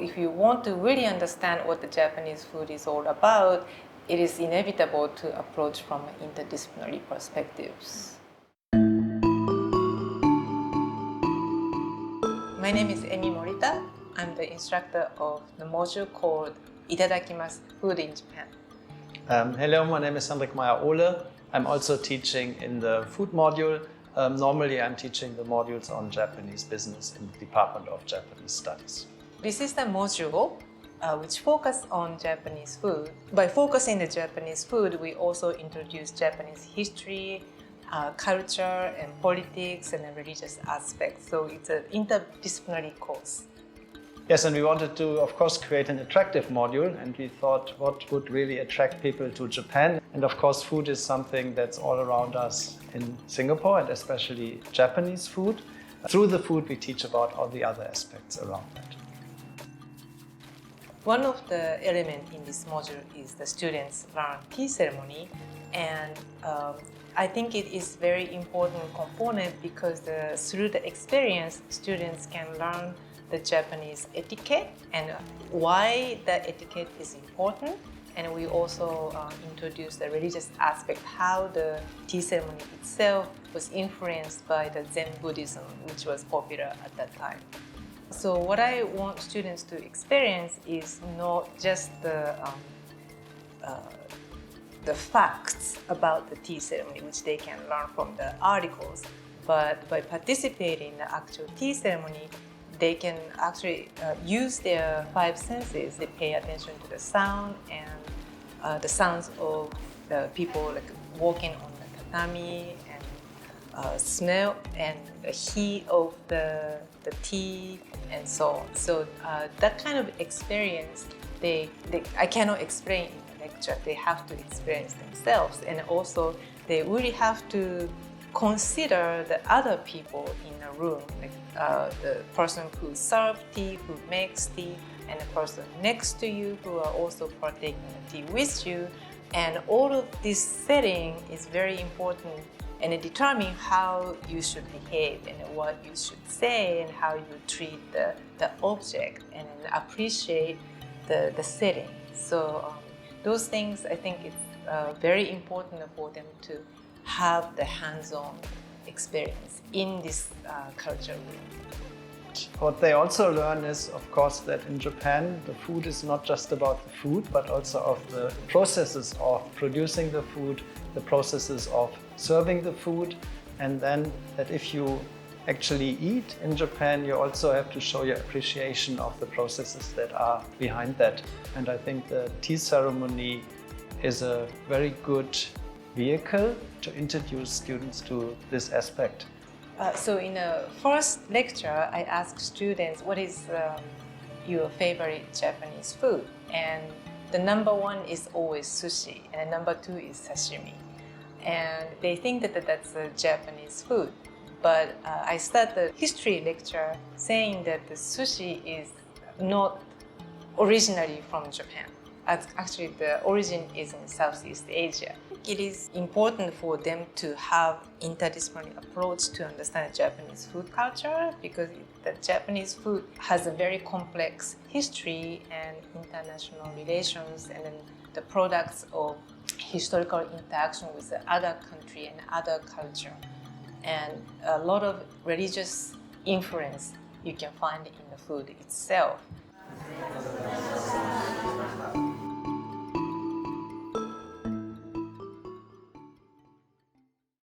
if you want to really understand what the Japanese food is all about, it is inevitable to approach from interdisciplinary perspectives. My name is Morita. I'm the instructor of the module called Itadakimasu, Food in Japan. Hello, my name is Hendrik Meyer-Ohle. I'm also teaching in the food module. Normally I'm teaching the modules on Japanese business in the Department of Japanese Studies. This is the module which focuses on Japanese food. By focusing on Japanese food, we also introduce Japanese history, culture, and politics, and religious aspects. So it's an interdisciplinary course. Yes, and we wanted to, of course, create an attractive module, and we thought what would really attract people to Japan. And of course, food is something that's all around us in Singapore, and especially Japanese food. Through the food, we teach about all the other aspects around that. One of the elements in this module is the students learn tea ceremony, and I think it is very important component because through the experience, students can learn the Japanese etiquette and why that etiquette is important. And we also introduce the religious aspect, how the tea ceremony itself was influenced by the Zen Buddhism, which was popular at that time. So what I want students to experience is not just the facts about the tea ceremony, which they can learn from the articles, but by participating in the actual tea ceremony, they can actually use their five senses. They pay attention to the sound and the sounds of the people like walking on the tatami, and smell and the heat of the tea, and so on. So that kind of experience, I cannot explain in the lecture. They have to experience themselves, and also they really have to consider the other people in a room, like the person who serves tea, who makes tea, and the person next to you who are also partaking the tea with you. And all of this setting is very important, and it determines how you should behave and what you should say and how you treat the object and appreciate the setting. So those things, I think it's very important for them to have the hands-on experience in this culture room. What they also learn is, of course, that in Japan, the food is not just about the food, but also of the processes of producing the food, the processes of serving the food, and then that if you actually eat in Japan, you also have to show your appreciation of the processes that are behind that. And I think the tea ceremony is a very good vehicle to introduce students to this aspect. So in the first lecture, I asked students, what is your favorite Japanese food? And the number one is always sushi, and the number two is sashimi. And they think that that's a Japanese food. But I started the history lecture saying that the sushi is not originally from Japan. Actually, the origin is in Southeast Asia. It is important for them to have interdisciplinary approach to understand Japanese food culture, because the Japanese food has a very complex history and international relations, and then the products of historical interaction with the other country and other culture, and a lot of religious influence you can find in the food itself.